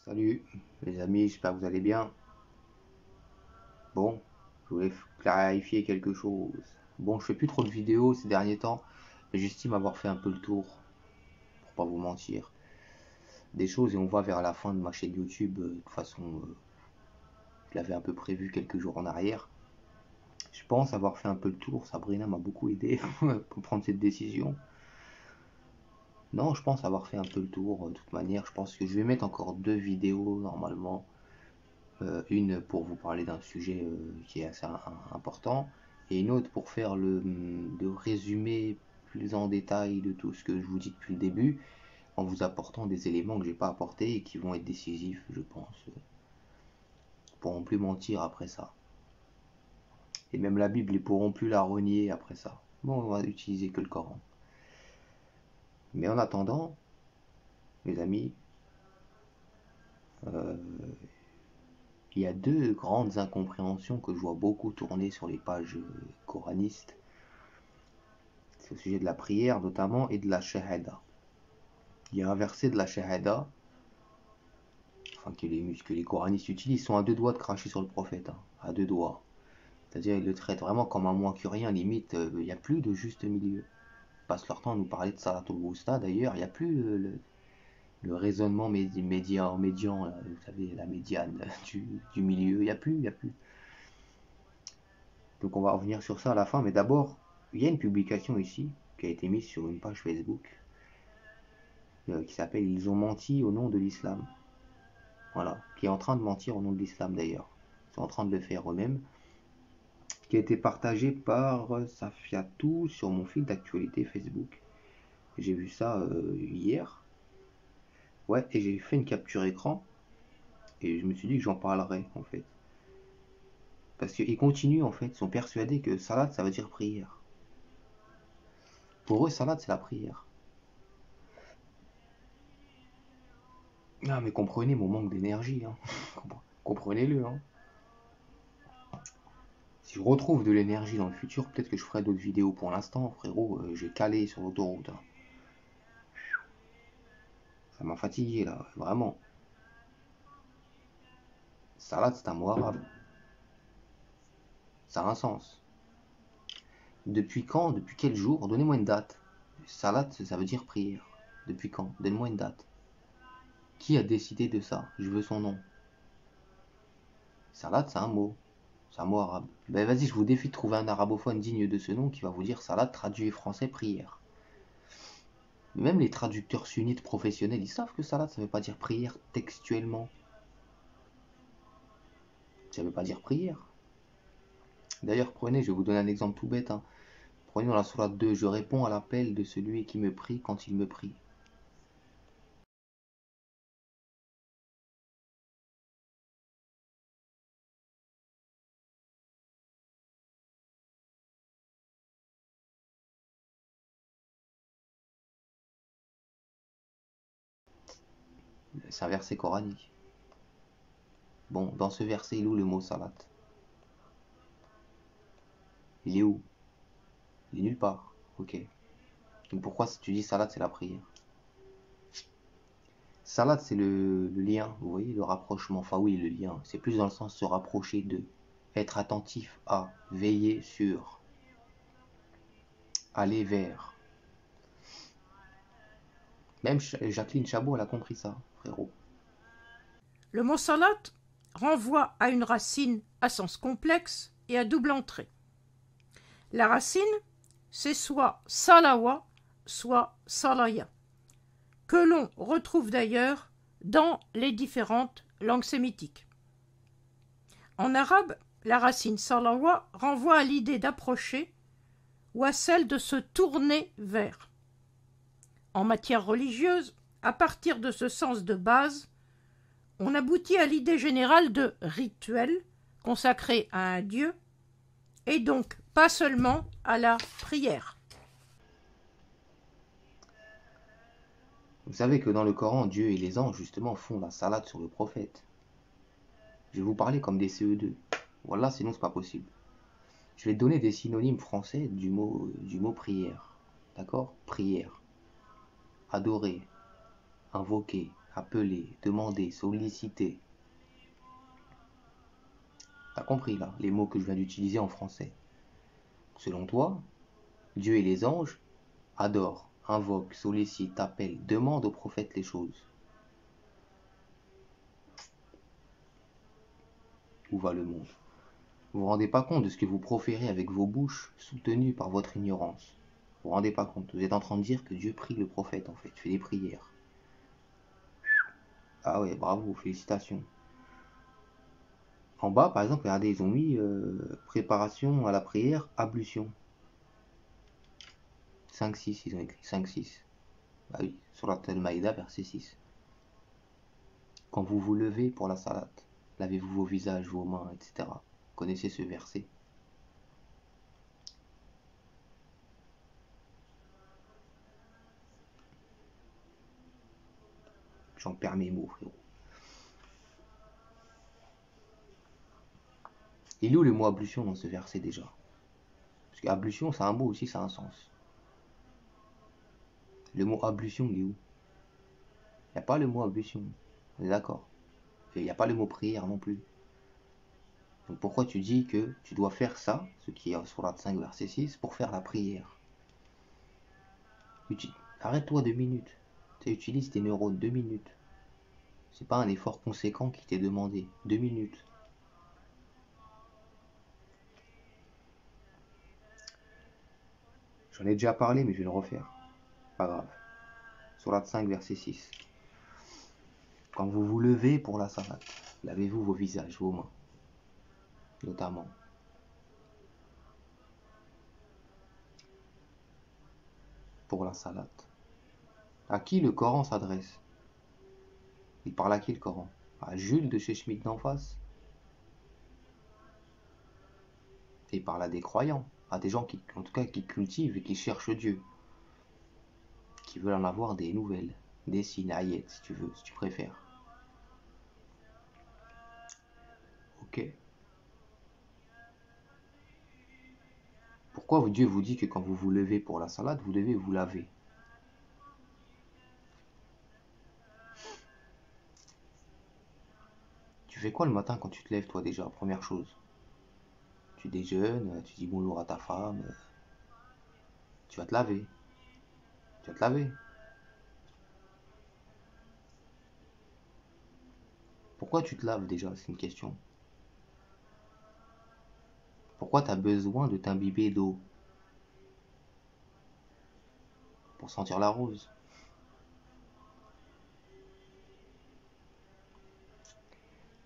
Salut les amis, j'espère que vous allez bien. Bon, je voulais clarifier quelque chose. Bon, je fais plus trop de vidéos ces derniers temps, mais j'estime avoir fait un peu le tour, pour pas vous mentir. Des choses et on va vers la fin de ma chaîne YouTube. De toute façon, je l'avais un peu prévu quelques jours en arrière. Je pense avoir fait un peu le tour. Sabrina m'a beaucoup aidé pour prendre cette décision. Non, je pense avoir fait un peu le tour. De toute manière, je pense que je vais mettre encore 2 vidéos normalement. Une pour vous parler d'un sujet qui est assez important, et une autre pour faire le résumé plus en détail de tout ce que je vous dis depuis le début, en vous apportant des éléments que j'ai pas apportés et qui vont être décisifs, je pense, pourront plus mentir après ça. Et même la Bible, ils pourront plus la renier après ça. Bon, on va utiliser que le Coran. Mais en attendant, mes amis, euh, il y a deux grandes incompréhensions que je vois beaucoup tourner sur les pages coranistes. C'est au sujet de la prière notamment et de la shahada. Il y a un verset de la shahada, enfin que les coranistes utilisent, ils sont à 2 doigts de cracher sur le prophète, hein, à 2 doigts. C'est-à-dire ils le traitent vraiment comme un moins que rien, limite, il n'y a plus de juste milieu. Ils passent leur temps à nous parler de Salatul Wusta d'ailleurs, il n'y a plus le raisonnement médian, là, vous savez, la médiane du milieu, il n'y a plus, il n'y a plus. Donc on va revenir sur ça à la fin, mais d'abord, il y a une publication ici qui a été mise sur une page Facebook qui s'appelle Ils ont menti au nom de l'islam. Voilà, qui est en train de mentir au nom de l'islam d'ailleurs. Ils sont en train de le faire eux-mêmes. Qui a été partagé par Safiatou sur mon fil d'actualité Facebook. J'ai vu ça hier. Ouais, et j'ai fait une capture écran. Et je me suis dit que j'en parlerai en fait. Parce qu'ils continuent en fait, ils sont persuadés que salat ça veut dire prière. Pour eux, salat c'est la prière. Ah mais comprenez mon manque d'énergie, hein. Comprenez-le, hein. Si je retrouve de l'énergie dans le futur, peut-être que je ferai d'autres vidéos. Pour l'instant, frérot, j'ai calé sur l'autoroute, hein. Ça m'a fatigué là, vraiment. Salat, c'est un mot arabe. Ça a un sens. Depuis quand? Depuis quel jour? Donnez-moi une date. Salat, ça veut dire prière. Depuis quand? Donne-moi une date. Qui a décidé de ça? Je veux son nom. Salat, c'est un mot. C'est un mot arabe. Ben vas-y, je vous défie de trouver un arabophone digne de ce nom qui va vous dire salat traduit français prière. Même les traducteurs sunnites professionnels, ils savent que salat, ça veut pas dire prière textuellement. Ça veut pas dire prière. D'ailleurs, prenez, je vais vous donner un exemple tout bête, hein. Prenez dans la sourate 2, je réponds à l'appel de celui qui me prie quand il me prie. C'est un verset coranique. Bon, dans ce verset, il est où le mot salat? Il est où? Il est nulle part. Ok. Donc pourquoi si tu dis salat, c'est la prière? Salat, c'est le lien, vous voyez, le rapprochement. Enfin oui, le lien. C'est plus dans le sens se rapprocher de. Être attentif à. Veiller sur. Aller vers. Même Jacqueline Chabot, elle a compris ça, frérot. Le mot salat renvoie à une racine à sens complexe et à double entrée. La racine, c'est soit salawa, soit salaya, que l'on retrouve d'ailleurs dans les différentes langues sémitiques. En arabe, la racine salawa renvoie à l'idée d'approcher ou à celle de se tourner vers. En matière religieuse, à partir de ce sens de base, on aboutit à l'idée générale de rituel consacré à un dieu et donc pas seulement à la prière. Vous savez que dans le Coran, Dieu et les anges, justement, font la salade sur le prophète. Je vais vous parler comme des CE2. Voilà, sinon c'est pas possible. Je vais donner des synonymes français du mot prière. D'accord? Prière. Adorer. Invoquer. appeler, demander, solliciter. T'as compris là, les mots que je viens d'utiliser en français. Selon toi, Dieu et les anges adorent, invoquent, sollicitent, appellent, demandent aux prophètes les choses. Où va le monde? Vous vous rendez pas compte de ce que vous proférez avec vos bouches, soutenues par votre ignorance. Vous vous rendez pas compte. Vous êtes en train de dire que Dieu prie le prophète, en fait, fait des prières. Ah ouais, bravo, félicitations. En bas, par exemple, regardez, ils ont mis préparation à la prière, ablution. 5-6, ils ont écrit 5-6. Bah oui, sur la Al-Maïda, verset 6. Quand vous vous levez pour la salat, lavez-vous vos visages, vos mains, etc. Vous connaissez ce verset? J'en perds mes mots, frérot. Il est où le mot ablution dans ce verset déjà? Parce qu'ablution, c'est un mot aussi, ça a un sens. Le mot ablution, il est où? Il n'y a pas le mot ablution. On est d'accord. Et il n'y a pas le mot prière non plus. Donc pourquoi tu dis que tu dois faire ça, ce qui est sur la 5 verset 6, pour faire la prière? Arrête-toi 2 minutes. Tu utilises tes neurones 2 minutes. C'est pas un effort conséquent qui t'est demandé. 2 minutes. J'en ai déjà parlé, mais je vais le refaire. Pas grave. Sourate 5, verset 6. Quand vous vous levez pour la salat, lavez-vous vos visages, vos mains, notamment. Pour la salat. À qui le Coran s'adresse? Il parle à qui le Coran? À Jules de chez Schmitt d'en face? Et il parle à des croyants, à des gens qui, en tout cas, qui cultivent et qui cherchent Dieu, qui veulent en avoir des nouvelles, des signes, ayat, si tu veux, si tu préfères. Ok. Pourquoi Dieu vous dit que quand vous vous levez pour la salade, vous devez vous laver? Tu fais quoi le matin quand tu te lèves, toi, déjà? Première chose. Tu déjeunes, tu dis bonjour à ta femme, tu vas te laver. Tu vas te laver. Pourquoi tu te laves déjà? C'est une question. Pourquoi tu as besoin de t'imbiber d'eau? Pour sentir la rose.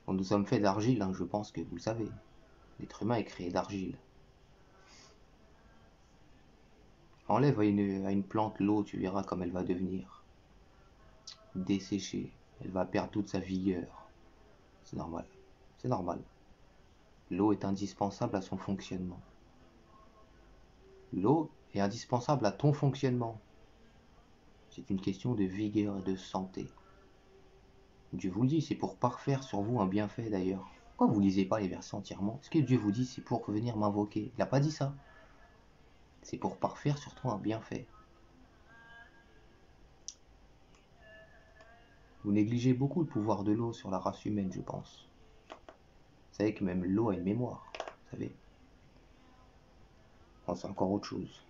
Quand nous sommes faits d'argile, hein, je pense que vous le savez. L'être humain est créé d'argile. Enlève à une plante l'eau, tu verras comme elle va devenir desséchée. Elle va perdre toute sa vigueur. C'est normal. C'est normal. L'eau est indispensable à son fonctionnement. L'eau est indispensable à ton fonctionnement. C'est une question de vigueur et de santé. Dieu vous le dit, c'est pour parfaire sur vous un bienfait d'ailleurs. Pourquoi vous lisez pas les versets entièrement? Ce que Dieu vous dit, c'est pour venir m'invoquer. Il n'a pas dit ça. C'est pour parfaire sur toi un bienfait. Vous négligez beaucoup le pouvoir de l'eau sur la race humaine, je pense. Vous savez que même l'eau a une mémoire, vous savez. Bon, c'est encore autre chose.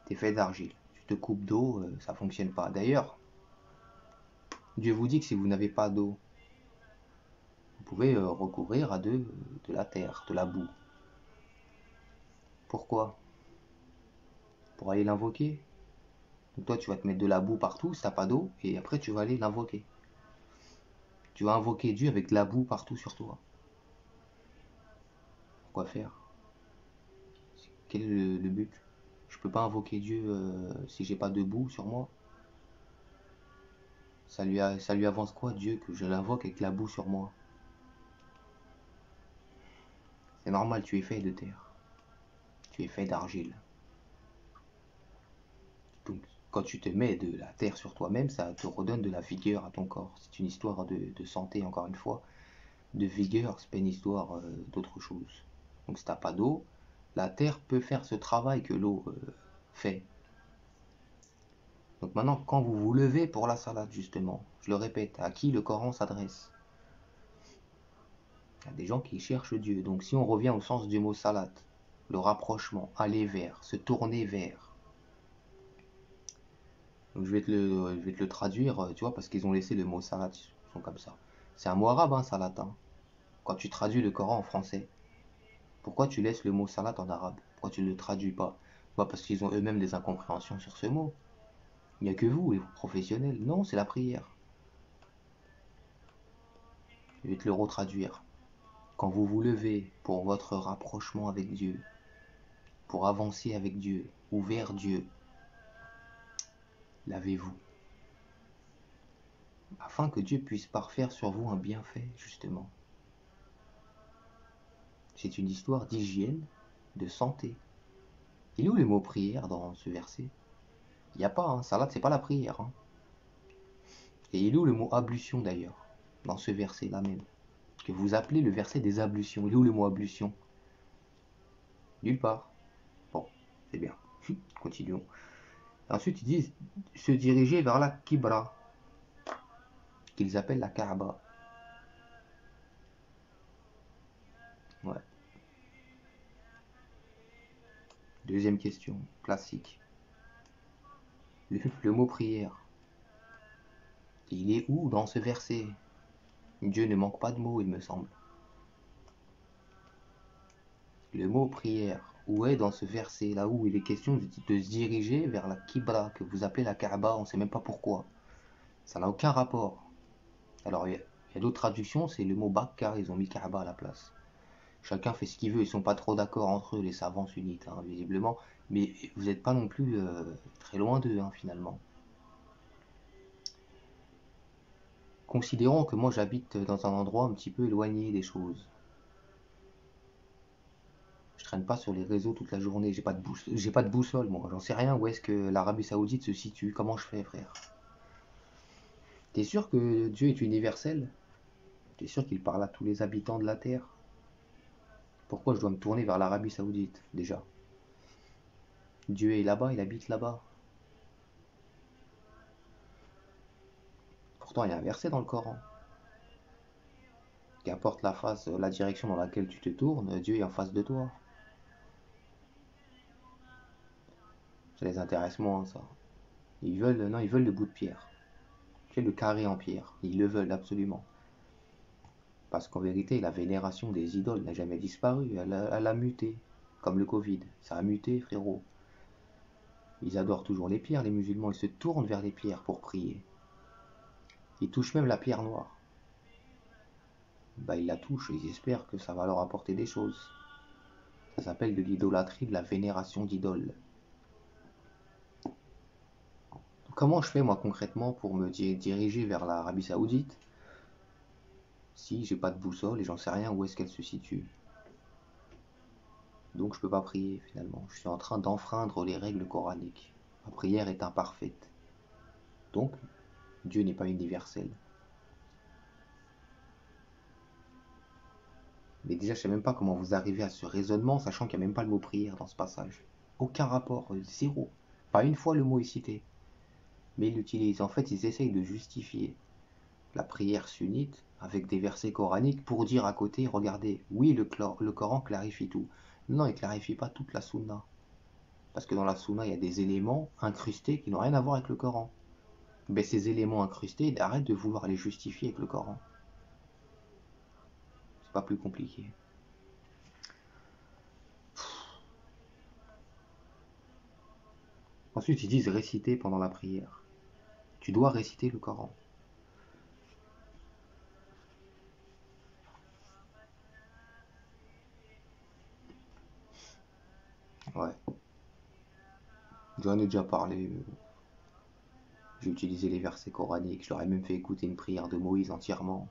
T'es fait d'argile. Tu te coupes d'eau, ça fonctionne pas. D'ailleurs, Dieu vous dit que si vous n'avez pas d'eau, vous pouvez recourir à de la terre, de la boue. Pourquoi? Pour aller l'invoquer. Donc toi, tu vas te mettre de la boue partout si t'as pas d'eau, et après tu vas aller l'invoquer. Tu vas invoquer Dieu avec de la boue partout sur toi. Pourquoi faire? Quel est le but? Je peux pas invoquer Dieu si j'ai pas de boue sur moi. Ça lui avance quoi, Dieu, que je l'invoque avec la boue sur moi? C'est normal, tu es fait de terre. Tu es fait d'argile. Donc, quand tu te mets de la terre sur toi-même, ça te redonne de la vigueur à ton corps. C'est une histoire de santé, encore une fois. De vigueur, c'est pas une histoire d'autre chose. Donc, si t'as pas d'eau, la terre peut faire ce travail que l'eau fait. Donc, Donc maintenant, quand vous vous levez pour la salade, justement, je le répète, à qui le Coran s'adresse? Il y a des gens qui cherchent Dieu. Donc si on revient au sens du mot salat, le rapprochement, aller vers, se tourner vers. Donc je vais te le traduire, tu vois, parce qu'ils ont laissé le mot salat, ils sont comme ça. C'est un mot arabe, hein, salat. Hein. Quand tu traduis le Coran en français, pourquoi tu laisses le mot salat en arabe? Pourquoi tu ne le traduis pas? Pas parce qu'ils ont eux-mêmes des incompréhensions sur ce mot. Il n'y a que vous, les professionnels. Non, c'est la prière. Je vais te le retraduire. Quand vous vous levez pour votre rapprochement avec Dieu, pour avancer avec Dieu ou vers Dieu, lavez-vous. Afin que Dieu puisse parfaire sur vous un bienfait, justement. C'est une histoire d'hygiène, de santé. Il est où le mot prière dans ce verset? Il n'y a pas, hein. Salat, c'est pas la prière. Hein. Et il est où le mot ablution d'ailleurs? Dans ce verset-là même. Que vous appelez le verset des ablutions. Il est où le mot ablution? Nulle part. Bon, c'est bien. Continuons. Ensuite, ils disent se diriger vers la Kibra, qu'ils appellent la Kaaba. Ouais. Deuxième question, classique. Le mot prière, il est où dans ce verset? Dieu ne manque pas de mots, il me semble. Le mot prière, où est dans ce verset, là où il est question de se diriger vers la Kibra, que vous appelez la Kaaba, on ne sait même pas pourquoi. Ça n'a aucun rapport. Alors, il y a d'autres traductions, c'est le mot Bakka, ils ont mis Kaaba à la place. Chacun fait ce qu'il veut, ils sont pas trop d'accord entre eux, les savants sunnites, hein, visiblement. Mais vous n'êtes pas non plus très loin d'eux, hein, finalement. Considérons que moi j'habite dans un endroit un petit peu éloigné des choses. Je traîne pas sur les réseaux toute la journée, j'ai pas de boussole, moi. J'en sais rien où est-ce que l'Arabie Saoudite se situe, comment je fais, frère? T'es sûr que Dieu est universel? T'es sûr qu'il parle à tous les habitants de la terre? Pourquoi je dois me tourner vers l'Arabie Saoudite, déjà? Dieu est là-bas, il habite là-bas. Pourtant, il y a un verset dans le Coran. Qu'importe la direction dans laquelle tu te tournes, Dieu est en face de toi. Ça les intéresse moins, ça. Non, ils veulent le bout de pierre. Tu sais, le carré en pierre. Ils le veulent absolument. Parce qu'en vérité, la vénération des idoles n'a jamais disparu. Elle a muté. Comme le Covid. Ça a muté, frérot. Ils adorent toujours les pierres, les musulmans. Ils se tournent vers les pierres pour prier. Ils touchent même la pierre noire. Bah, ils la touchent. Ils espèrent que ça va leur apporter des choses. Ça s'appelle de l'idolâtrie, de la vénération d'idoles. Comment je fais moi concrètement pour me diriger vers l'Arabie Saoudite si j'ai pas de boussole et j'en sais rien où est-ce qu'elle se situe? Donc je peux pas prier finalement. Je suis en train d'enfreindre les règles coraniques. Ma prière est imparfaite. Donc Dieu n'est pas universel. Mais déjà je sais même pas comment vous arrivez à ce raisonnement sachant qu'il n'y a même pas le mot prière dans ce passage. Aucun rapport, zéro. Pas une fois le mot est cité. Mais ils l'utilisent. En fait ils essayent de justifier la prière sunnite avec des versets coraniques pour dire à côté, regardez, oui, le Coran clarifie tout. Non, il clarifie pas toute la sunna. Parce que dans la sunna, il y a des éléments incrustés qui n'ont rien à voir avec le Coran. Mais ces éléments incrustés, arrête de vouloir les justifier avec le Coran. C'est pas plus compliqué. Ensuite, ils disent réciter pendant la prière. Tu dois réciter le Coran. Ouais. J'en ai déjà parlé. J'ai utilisé les versets coraniques. Je leur ai même fait écouter une prière de Moïse entièrement.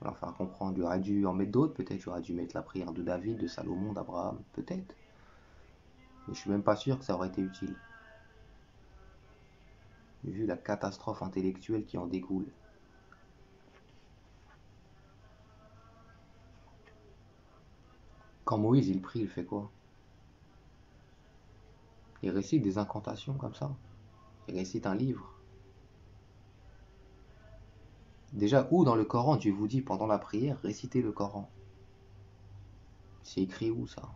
Leur faire comprendre. J'aurais dû en mettre d'autres, peut-être. J'aurais dû mettre la prière de David, de Salomon, d'Abraham, peut-être. Mais je suis même pas sûr que ça aurait été utile. Vu la catastrophe intellectuelle qui en découle. Quand Moïse il prie, il fait quoi? Il récite des incantations comme ça. Il récite un livre. Déjà, où dans le Coran Dieu vous dit pendant la prière, récitez le Coran? C'est écrit où ça?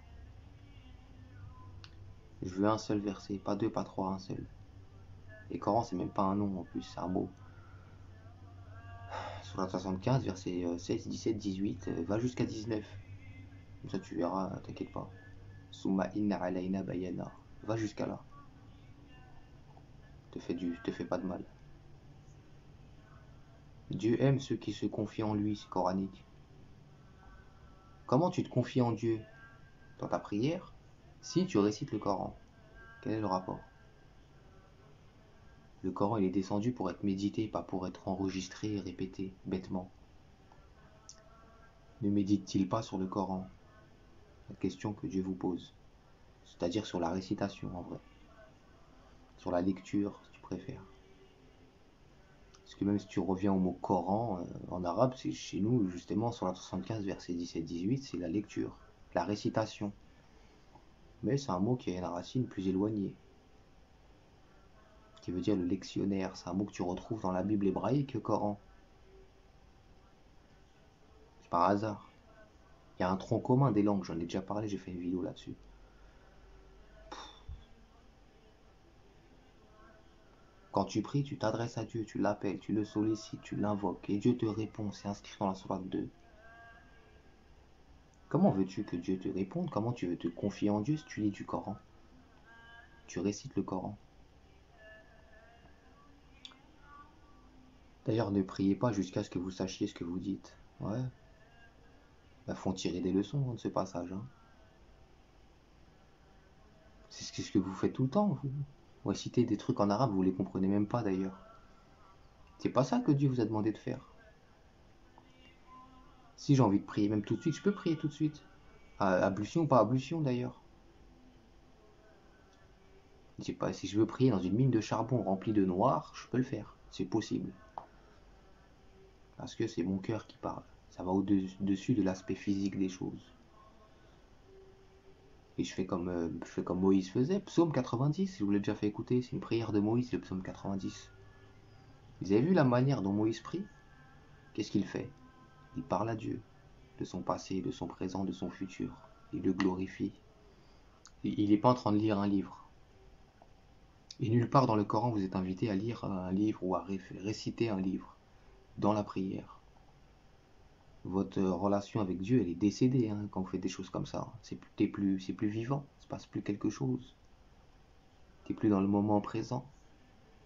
Je veux un seul verset, pas deux, pas trois, un seul. Et Coran, c'est même pas un nom en plus, c'est un mot. Sourate 75, verset 16, 17, 18, va jusqu'à 19. Comme ça tu verras, t'inquiète pas. Summa inna alayna bayana. Va jusqu'à là. Te fais pas de mal. Dieu aime ceux qui se confient en lui, c'est coranique. Comment tu te confies en Dieu dans ta prière si tu récites le Coran? Quel est le rapport? Le Coran il est descendu pour être médité, pas pour être enregistré et répété bêtement. Ne médite-t-il pas sur le Coran? La question que Dieu vous pose. C'est-à-dire sur la récitation en vrai. Sur la lecture, si tu préfères. Parce que même si tu reviens au mot Coran, en arabe, c'est chez nous, justement, sur la 75, verset 17-18, c'est la lecture, la récitation. Mais c'est un mot qui a une racine plus éloignée, qui veut dire le lectionnaire. C'est un mot que tu retrouves dans la Bible hébraïque, Coran. C'est par hasard. Il y a un tronc commun des langues, j'en ai déjà parlé, j'ai fait une vidéo là-dessus. Quand tu pries, tu t'adresses à Dieu, tu l'appelles, tu le sollicites, tu l'invoques, et Dieu te répond, c'est inscrit dans la sourate 2. Comment veux-tu que Dieu te réponde? Comment tu veux te confier en Dieu si tu lis du Coran? Tu récites le Coran. D'ailleurs, ne priez pas jusqu'à ce que vous sachiez ce que vous dites. Ouais, bah, faut en tirer des leçons de ce passage. Hein. C'est ce que vous faites tout le temps, vous. Vous récitez des trucs en arabe, vous les comprenez même pas d'ailleurs. C'est pas ça que Dieu vous a demandé de faire. Si j'ai envie de prier même tout de suite, je peux prier tout de suite. Ablution ou pas ablution d'ailleurs. Pas, si je veux prier dans une mine de charbon remplie de noir, je peux le faire. C'est possible. Parce que c'est mon cœur qui parle. Ça va au-dessus de l'aspect physique des choses. Et je fais comme Moïse faisait. Psaume 90, je vous l'ai déjà fait écouter. C'est une prière de Moïse, le psaume 90. Vous avez vu la manière dont Moïse prie? Qu'est-ce qu'il fait? Il parle à Dieu. De son passé, de son présent, de son futur. Il le glorifie. Il n'est pas en train de lire un livre. Et nulle part dans le Coran vous êtes invité à lire un livre ou à réciter un livre dans la prière. Votre relation avec Dieu, elle est décédée hein, quand vous faites des choses comme ça. C'est plus vivant, il se passe plus quelque chose. T'es plus dans le moment présent.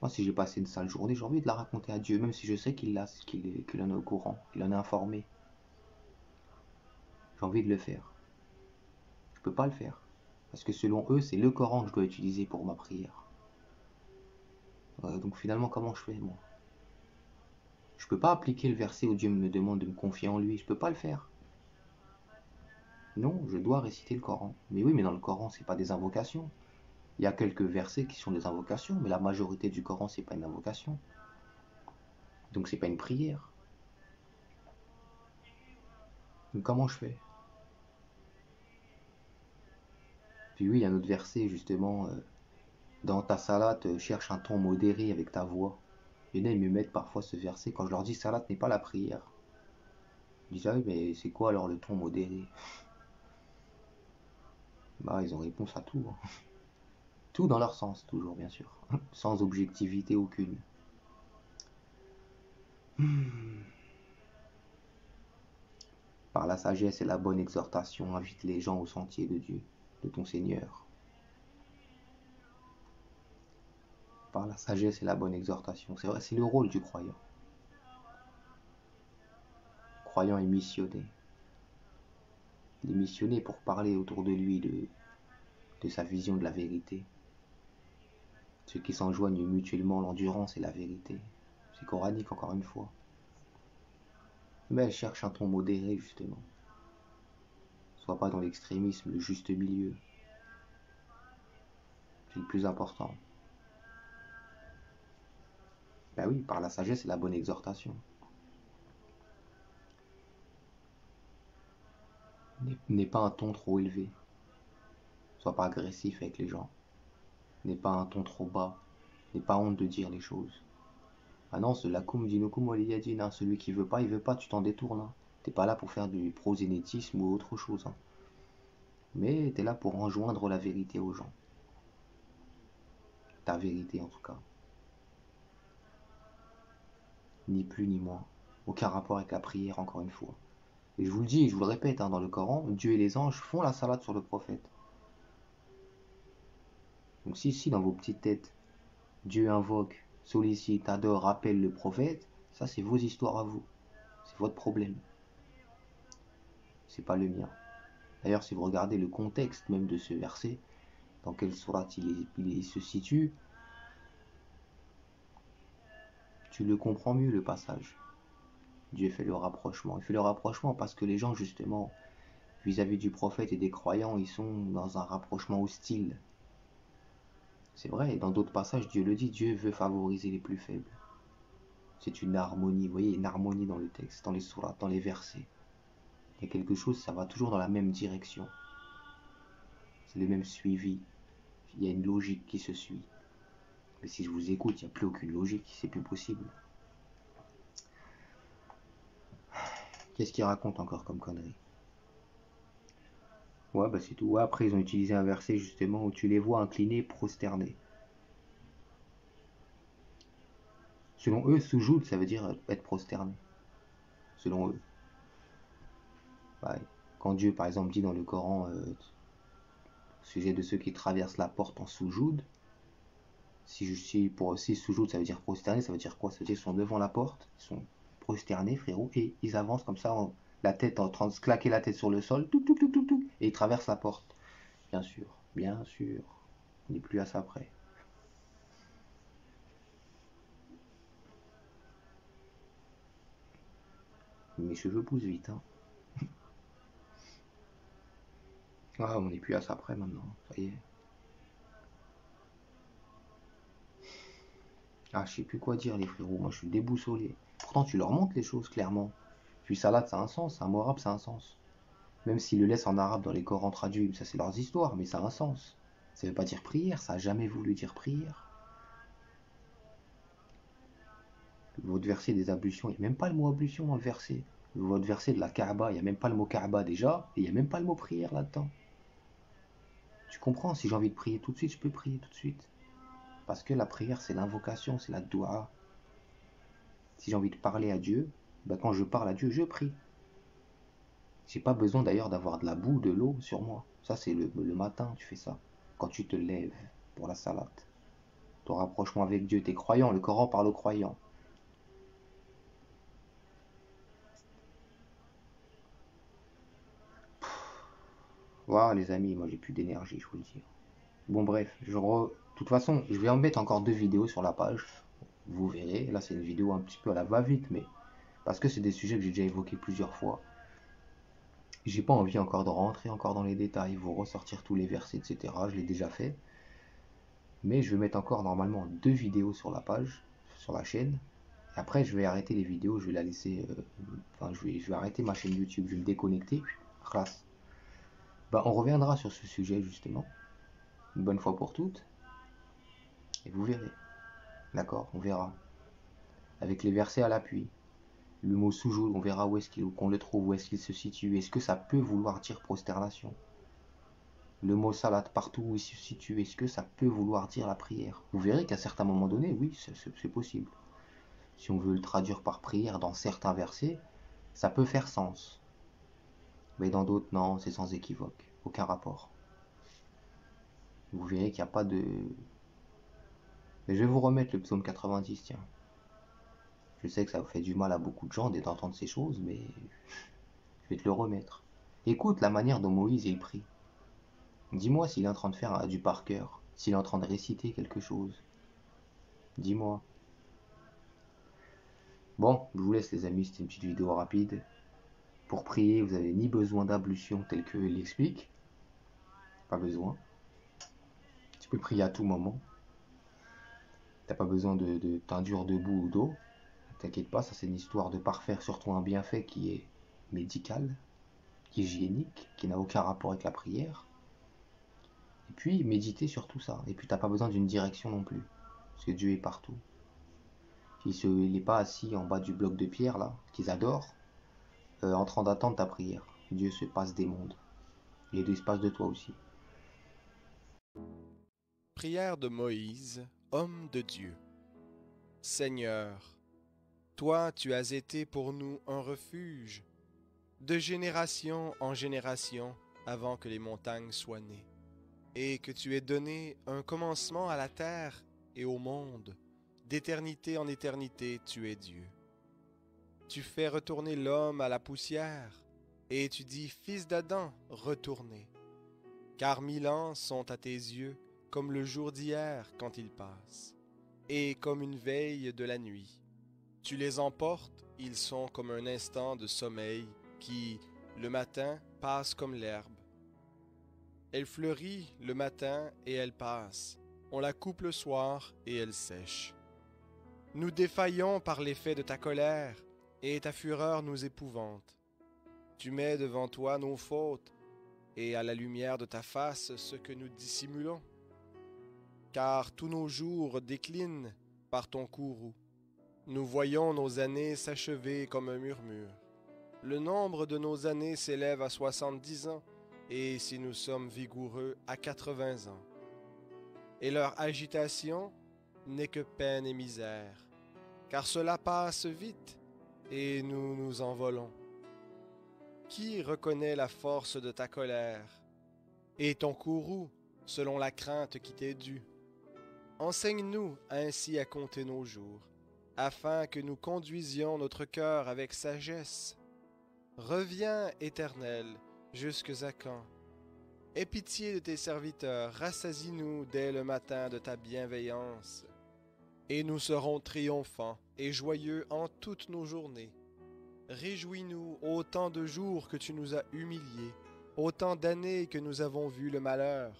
Moi, si j'ai passé une sale journée, j'ai envie de la raconter à Dieu, même si je sais qu'il en est au courant, qu'il en est informé. J'ai envie de le faire. Je peux pas le faire. Parce que selon eux, c'est le Coran que je dois utiliser pour ma prière. Donc finalement, comment je fais, moi? Je peux pas appliquer le verset où Dieu me demande de me confier en lui. Je peux pas le faire. Non, je dois réciter le Coran. Mais oui, mais dans le Coran, c'est pas des invocations. Il y a quelques versets qui sont des invocations, mais la majorité du Coran, c'est pas une invocation. Donc c'est pas une prière. Donc comment je fais? Puis oui, il y a un autre verset justement. Dans ta salate, cherche un ton modéré avec ta voix. Il y en a, ils me mettent parfois ce verset. Quand je leur dis salate n'est pas la prière. Ils disent ah oui, mais c'est quoi alors le ton modéré? Bah, ils ont réponse à tout. Hein. Tout dans leur sens, toujours, bien sûr. Sans objectivité aucune. Par la sagesse et la bonne exhortation, invite les gens au sentier de Dieu, de ton Seigneur. Par la sagesse et la bonne exhortation. C'est vrai, c'est le rôle du croyant. Le croyant est missionné. Il est missionné pour parler autour de lui de sa vision de la vérité. Ceux qui s'enjoignent mutuellement l'endurance et la vérité. C'est coranique encore une fois. Mais elle cherche un ton modéré justement. Sois pas dans l'extrémisme, le juste milieu. C'est le plus important. Ben oui, par la sagesse et la bonne exhortation. N'aie pas un ton trop élevé. Sois pas agressif avec les gens. N'aie pas un ton trop bas. N'aie pas honte de dire les choses. Ah non, c'est lakum dinukum waliyadin, hein. Celui qui veut pas, il veut pas, tu t'en détournes. Hein. T'es pas là pour faire du prosénétisme ou autre chose. Hein. Mais t'es là pour enjoindre la vérité aux gens. Ta vérité en tout cas. Ni plus ni moins. Aucun rapport avec la prière, encore une fois. Et je vous le dis, je vous le répète, hein, dans le Coran, Dieu et les anges font la salade sur le prophète. Donc si dans vos petites têtes, Dieu invoque, sollicite, adore, appelle le prophète, ça c'est vos histoires à vous. C'est votre problème. C'est pas le mien. D'ailleurs, si vous regardez le contexte même de ce verset, dans quelle sourate il se situe, tu le comprends mieux le passage. Dieu fait le rapprochement. Il fait le rapprochement parce que les gens, justement, vis-à-vis du prophète et des croyants, ils sont dans un rapprochement hostile. C'est vrai, et dans d'autres passages, Dieu le dit, Dieu veut favoriser les plus faibles. C'est une harmonie, vous voyez, une harmonie dans le texte, dans les sourates, dans les versets. Il y a quelque chose, ça va toujours dans la même direction. C'est le même suivi. Il y a une logique qui se suit. Mais si je vous écoute, il n'y a plus aucune logique, c'est plus possible. Qu'est-ce qu'il raconte encore comme connerie? Ouais, bah c'est tout. Ouais, après, ils ont utilisé un verset justement où tu les vois inclinés, prosternés. Selon eux, soujoud, ça veut dire être prosterné. Selon eux. Ouais. Quand Dieu, par exemple, dit dans le Coran, au sujet de ceux qui traversent la porte en soujoud, pour soujoud, ça veut dire prosterné, ça veut dire quoi? Ça veut dire qu'ils sont devant la porte, ils sont prosternés, frérot, et ils avancent comme ça, la tête en train de se claquer la tête sur le sol, et ils traversent la porte. Bien sûr, bien sûr. On n'est plus à ça près. Mes cheveux poussent vite, hein. Ah, on n'est plus à ça près maintenant, ça y est. Ah, je sais plus quoi dire, les frérots, moi je suis déboussolé. Pourtant, tu leur montres les choses, clairement. Puis salade, ça a un sens, un mot arabe, ça a un sens. Même s'ils le laissent en arabe dans les Corans traduits, ça c'est leurs histoires, mais ça a un sens. Ça veut pas dire prière, ça a jamais voulu dire prière. Votre verset des ablutions, il n'y a même pas le mot ablution dans le verset. Votre verset de la Kaaba, il n'y a même pas le mot Kaaba déjà, et il n'y a même pas le mot prière là-dedans. Tu comprends, si j'ai envie de prier tout de suite, je peux prier tout de suite. Parce que la prière, c'est l'invocation, c'est la doua. Si j'ai envie de parler à Dieu, ben quand je parle à Dieu, je prie. J'ai pas besoin d'ailleurs d'avoir de la boue, de l'eau sur moi. Ça, c'est le matin, tu fais ça. Quand tu te lèves pour la salade. Ton rapprochement avec Dieu, t'es croyant, le Coran parle aux croyants. Voilà, les amis, moi j'ai plus d'énergie, je vous le dis. Bon, bref, de toute façon, je vais en mettre encore 2 vidéos sur la page. Vous verrez, là c'est une vidéo un petit peu à la va-vite, mais parce que c'est des sujets que j'ai déjà évoqués plusieurs fois. J'ai pas envie encore de rentrer encore dans les détails, vous ressortir tous les versets, etc. Je l'ai déjà fait. Mais je vais mettre encore normalement 2 vidéos sur la page, sur la chaîne. Et après, je vais arrêter les vidéos, je vais la laisser. Enfin, je vais arrêter ma chaîne YouTube, je vais me déconnecter. Classe. Bah, on reviendra sur ce sujet justement, une bonne fois pour toutes. Et vous verrez. D'accord, on verra. Avec les versets à l'appui. Le mot soujoud, on verra où est-ce qu'on le trouve, où est-ce qu'il se situe. Est-ce que ça peut vouloir dire prosternation? Le mot salat, partout où il se situe, est-ce que ça peut vouloir dire la prière? Vous verrez qu'à certains moments donnés, oui, c'est possible. Si on veut le traduire par prière dans certains versets, ça peut faire sens. Mais dans d'autres, non, c'est sans équivoque. Aucun rapport. Vous verrez qu'il n'y a pas de... Mais je vais vous remettre le psaume 90, tiens. Je sais que ça vous fait du mal à beaucoup de gens d'entendre ces choses, mais je vais te le remettre. Écoute la manière dont Moïse est pris. Dis-moi s'il est en train de faire du par cœur, s'il est en train de réciter quelque chose. Dis-moi. Bon, je vous laisse les amis, c'était une petite vidéo rapide. Pour prier, vous n'avez ni besoin d'ablution tel que l'explique. Pas besoin. Tu peux prier à tout moment. T'as pas besoin de t'induire de boue ou d'eau. T'inquiète pas, ça c'est une histoire de parfaire surtout un bienfait qui est médical, hygiénique, qui n'a aucun rapport avec la prière. Et puis méditer sur tout ça. Et puis t'as pas besoin d'une direction non plus. parce que Dieu est partout. Il n'est pas assis en bas du bloc de pierre, là, qu'ils adorent, en train d'attendre ta prière. Dieu se passe des mondes. Et il se passe de toi aussi. Prière de Moïse, homme de Dieu. Seigneur, toi tu as été pour nous un refuge, de génération en génération avant que les montagnes soient nées, et que tu aies donné un commencement à la terre et au monde. D'éternité en éternité, tu es Dieu. Tu fais retourner l'homme à la poussière, et tu dis, fils d'Adam, retournez. Car 1000 ans sont à tes yeux comme le jour d'hier quand il passe, et comme une veille de la nuit. Tu les emportes, ils sont comme un instant de sommeil qui, le matin, passe comme l'herbe. Elle fleurit le matin et elle passe. On la coupe le soir et elle sèche. Nous défaillons par l'effet de ta colère, et ta fureur nous épouvante. Tu mets devant toi nos fautes, et à la lumière de ta face ce que nous dissimulons. Car tous nos jours déclinent par ton courroux. Nous voyons nos années s'achever comme un murmure. Le nombre de nos années s'élève à 70 ans, et si nous sommes vigoureux, à 80 ans. Et leur agitation n'est que peine et misère, car cela passe vite, et nous nous envolons. Qui reconnaît la force de ta colère, et ton courroux, selon la crainte qui t'est due? Enseigne-nous ainsi à compter nos jours, afin que nous conduisions notre cœur avec sagesse. Reviens, Éternel, jusques à quand? Aie pitié de tes serviteurs, rassasie-nous dès le matin de ta bienveillance, et nous serons triomphants et joyeux en toutes nos journées. Réjouis-nous autant de jours que tu nous as humiliés, autant d'années que nous avons vu le malheur.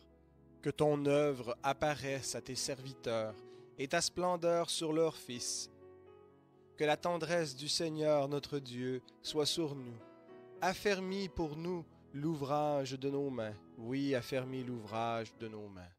Que ton œuvre apparaisse à tes serviteurs, et ta splendeur sur leurs fils. Que la tendresse du Seigneur notre Dieu soit sur nous. Affermis pour nous l'ouvrage de nos mains. Oui, affermis l'ouvrage de nos mains.